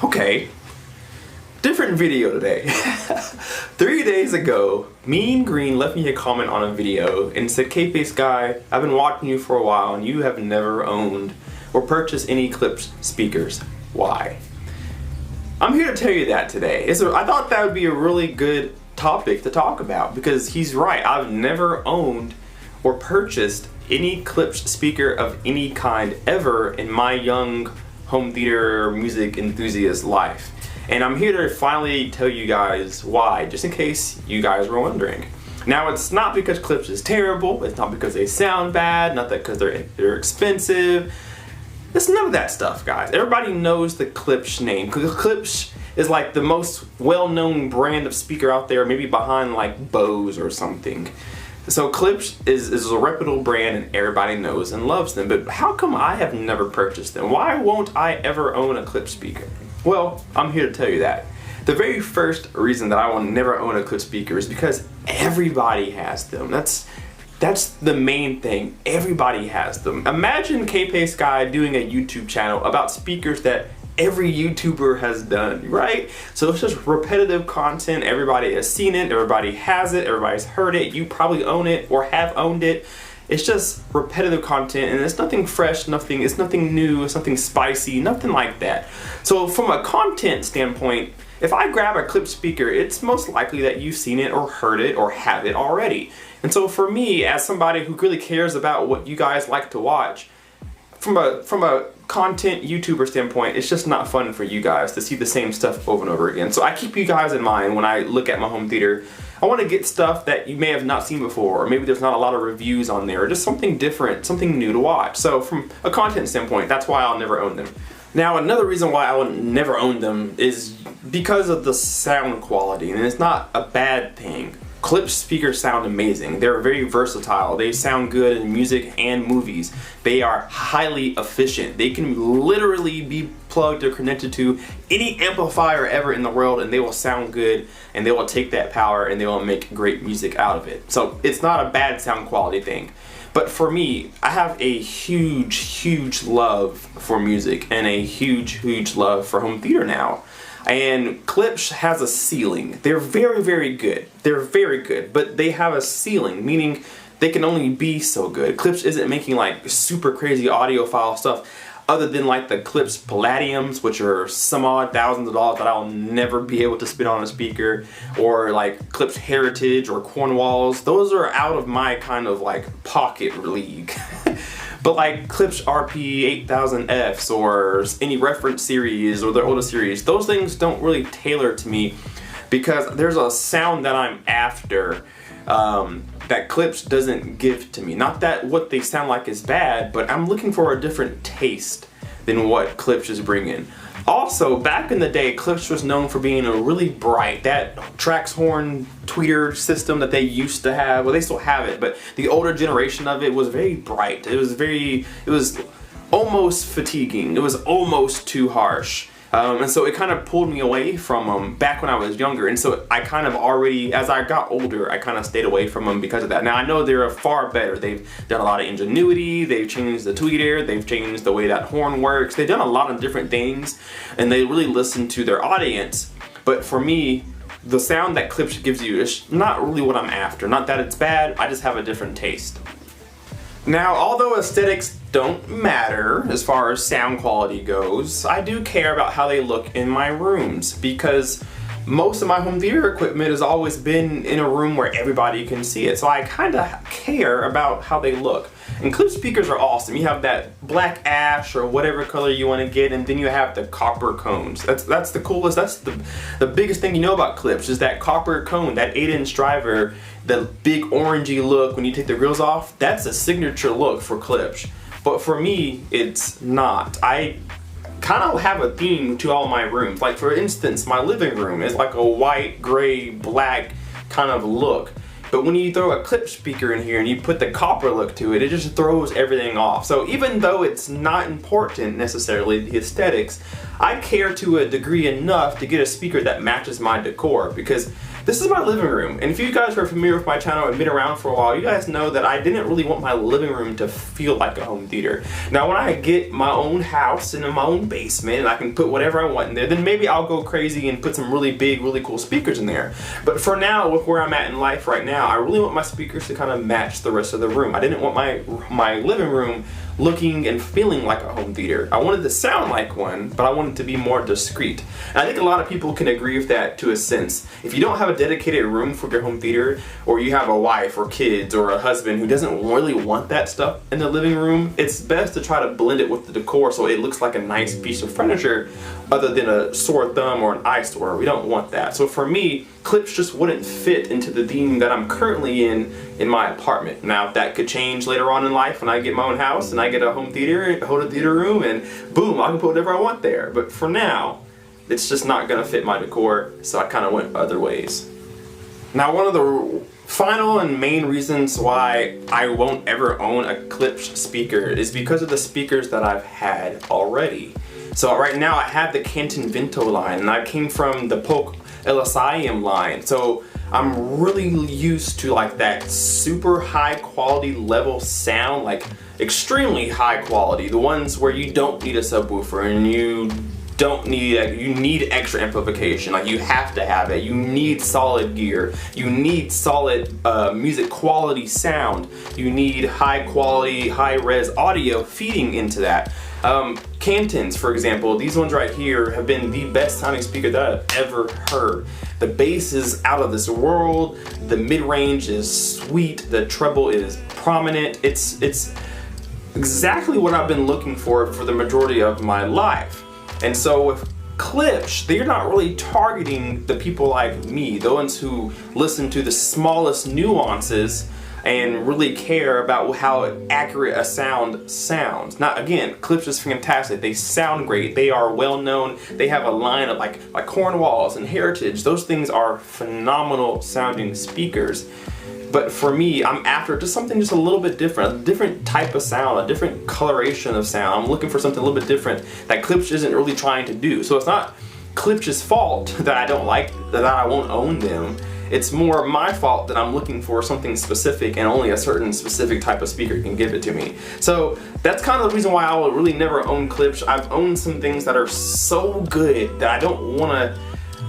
Okay, different video today. 3 days ago, Mean Green left me a comment on a video and said, Kpaceguy, I've been watching you for a while and you have never owned or purchased any Klipsch speakers. Why? I'm here to tell you that today. I thought that would be a really good topic to talk about because he's right. I've never owned or purchased any Klipsch speaker of any kind ever in my young home theater music enthusiast life. And I'm here to finally tell you guys why, just in case you guys were wondering. Now, it's not because Klipsch is terrible, it's not because they sound bad, not that because they're expensive. It's none of that stuff, guys. Everybody knows the Klipsch name. Klipsch is like the most well-known brand of speaker out there, maybe behind like Bose or something. So Klipsch is a reputable brand and everybody knows and loves them, but how come I have never purchased them? Why won't I ever own a Klipsch speaker? Well, I'm here to tell you that. The very first reason that I will never own a Klipsch speaker is because everybody has them. That's the main thing. Everybody has them. Imagine Kpaceguy doing a YouTube channel about speakers that every YouTuber has done, right? So it's just repetitive content. Everybody has seen it, everybody has it, everybody's heard it, you probably own it or have owned it. It's just repetitive content and it's nothing fresh, it's nothing new, it's nothing spicy, nothing like that. So from a content standpoint, if I grab a Klipsch speaker, it's most likely that you've seen it or heard it or have it already. And so for me, as somebody who really cares about what you guys like to watch, from a content YouTuber standpoint, it's just not fun for you guys to see the same stuff over and over again. So I keep you guys in mind when I look at my home theater. I want to get stuff that you may have not seen before, or maybe there's not a lot of reviews on there, or just something different, something new to watch. So from a content standpoint, that's why I'll never own them. Now, another reason why I will never own them is because of the sound quality, and it's not a bad thing. Klipsch speakers sound amazing. They're very versatile. They sound good in music and movies. They are highly efficient. They can literally be plugged or connected to any amplifier ever in the world and they will sound good and they will take that power and they will make great music out of it. So it's not a bad sound quality thing. But for me, I have a huge love for music and a huge love for home theater now. And Klipsch has a ceiling. They're very good. They're very good, but they have a ceiling, meaning they can only be so good. Klipsch isn't making like super crazy audiophile stuff other than like the Klipsch Palladiums, which are some odd thousands of dollars that I'll never be able to spit on a speaker, or like Klipsch Heritage or Cornwalls. Those are out of my kind of like pocket league. But like Klipsch RP 8000Fs or any reference series or their older series, those things don't really tailor to me because there's a sound that I'm after that Klipsch doesn't give to me. Not that what they sound like is bad, but I'm looking for a different taste than what Klipsch is bringing. Also, back in the day, Klipsch was known for being a really bright, that Trax horn tweeter system that they used to have, well they still have it, but the older generation of it was very bright. It was almost fatiguing. It was almost too harsh. And so it kind of pulled me away from them back when I was younger. And so I kind of already, as I got older, I kind of stayed away from them because of that. Now I know they're far better. They've done a lot of ingenuity, they've changed the tweeter, they've changed the way that horn works. They've done a lot of different things and they really listen to their audience. But for me, the sound that Klipsch gives you is not really what I'm after. Not that it's bad, I just have a different taste. Now, although aesthetics don't matter as far as sound quality goes, I do care about how they look in my rooms because most of my home theater equipment has always been in a room where everybody can see it. So I kind of care about how they look. And Klipsch speakers are awesome. You have that black ash or whatever color you want to get, and then you have the copper cones. That's the coolest, that's the biggest thing you know about Klipsch is that copper cone, that 8-inch driver, the big orangey look when you take the grills off. That's a signature look for Klipsch. But for me, it's not. I kind of have a theme to all my rooms. Like for instance, my living room is like a white, gray, black kind of look. But when you throw a Klipsch speaker in here and you put the copper look to it, it just throws everything off. So even though it's not important necessarily, the aesthetics, I care to a degree enough to get a speaker that matches my decor because this is my living room. And if you guys are familiar with my channel and been around for a while, you guys know that I didn't really want my living room to feel like a home theater. Now when I get my own house and in my own basement and I can put whatever I want in there, then maybe I'll go crazy and put some really big, really cool speakers in there. But for now, with where I'm at in life right now, I really want my speakers to kind of match the rest of the room. I didn't want my living room looking and feeling like a home theater. I wanted to sound like one, but I wanted to be more discreet. And I think a lot of people can agree with that to a sense. If you don't have a dedicated room for your home theater, or you have a wife or kids or a husband who doesn't really want that stuff in the living room, it's best to try to blend it with the decor so it looks like a nice piece of furniture other than a sore thumb or an eyesore. We don't want that. So for me, Klipsch just wouldn't fit into the theme that I'm currently in my apartment. Now that could change later on in life when I get my own house and I get a home theater room, and boom, I can put whatever I want there. But for now, it's just not gonna fit my decor, so I kind of went other ways. Now one of the final and main reasons why I won't ever own a Klipsch speaker is because of the speakers that I've had already. So right now I have the Canton Vento line, and I came from the Polk LSIM line, so I'm really used to like that super high quality level sound, like extremely high quality, the ones where you don't need a subwoofer and you need extra amplification, like you have to have it, you need solid gear, you need solid music quality sound, you need high quality, high res audio feeding into that. Cantons, for example, these ones right here have been the best sounding speaker that I've ever heard. The bass is out of this world, the mid-range is sweet, the treble is prominent. It's exactly what I've been looking for the majority of my life. And so with Klipsch, they're not really targeting the people like me, the ones who listen to the smallest nuances and really care about how accurate a sound sounds. Now again, Klipsch is fantastic. They sound great. They are well known. They have a line of like Cornwalls and Heritage. Those things are phenomenal sounding speakers. But for me, I'm after just something just a little bit different, a different type of sound, a different coloration of sound. I'm looking for something a little bit different that Klipsch isn't really trying to do. So it's not Klipsch's fault that I don't like, that I won't own them. It's more my fault that I'm looking for something specific and only a certain specific type of speaker can give it to me. So that's kind of the reason why I will really never own Klipsch. I've owned some things that are so good that I don't want to,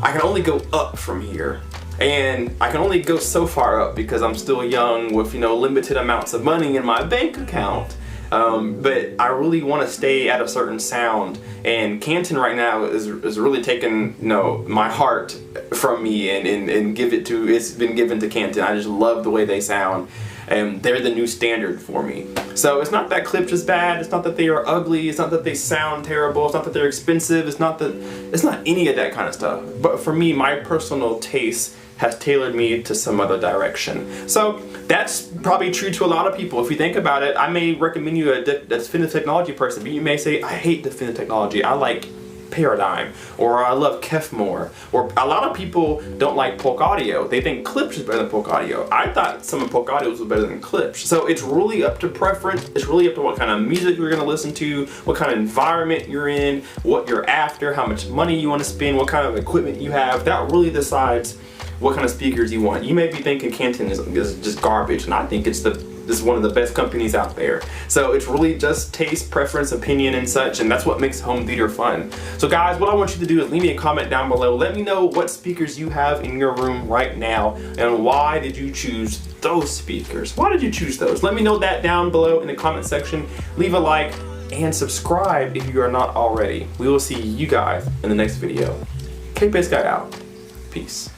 I can only go up from here. And I can only go so far up because I'm still young with, you know, limited amounts of money in my bank account. But I really want to stay at a certain sound, and Canton right now is really taking, you know, my heart from me and give it to, it's been given to Canton. I just love the way they sound, and they're the new standard for me. So it's not that Klipsch is bad, it's not that they are ugly, it's not that they sound terrible, it's not that they're expensive, it's not any of that kind of stuff. But for me, my personal taste has tailored me to some other direction. So that's probably true to a lot of people. If you think about it, I may recommend you a definitive technology person, but you may say, I hate definitive technology, I like Paradigm, or I love Kefmore, or a lot of people don't like Polk Audio. They think Klipsch is better than Polk Audio. I thought some of Polk Audio was better than Klipsch. So it's really up to preference. It's really up to what kind of music you're gonna listen to, what kind of environment you're in, what you're after, how much money you want to spend, what kind of equipment you have. That really decides what kind of speakers you want. You may be thinking Canton is just garbage, and I think it's one of the best companies out there. So it's really just taste, preference, opinion, and such, and that's what makes home theater fun. So guys, what I want you to do is leave me a comment down below. Let me know what speakers you have in your room right now, and why did you choose those speakers? Why did you choose those? Let me know that down below in the comment section. Leave a like and subscribe if you are not already. We will see you guys in the next video. Kpaceguy out. Peace.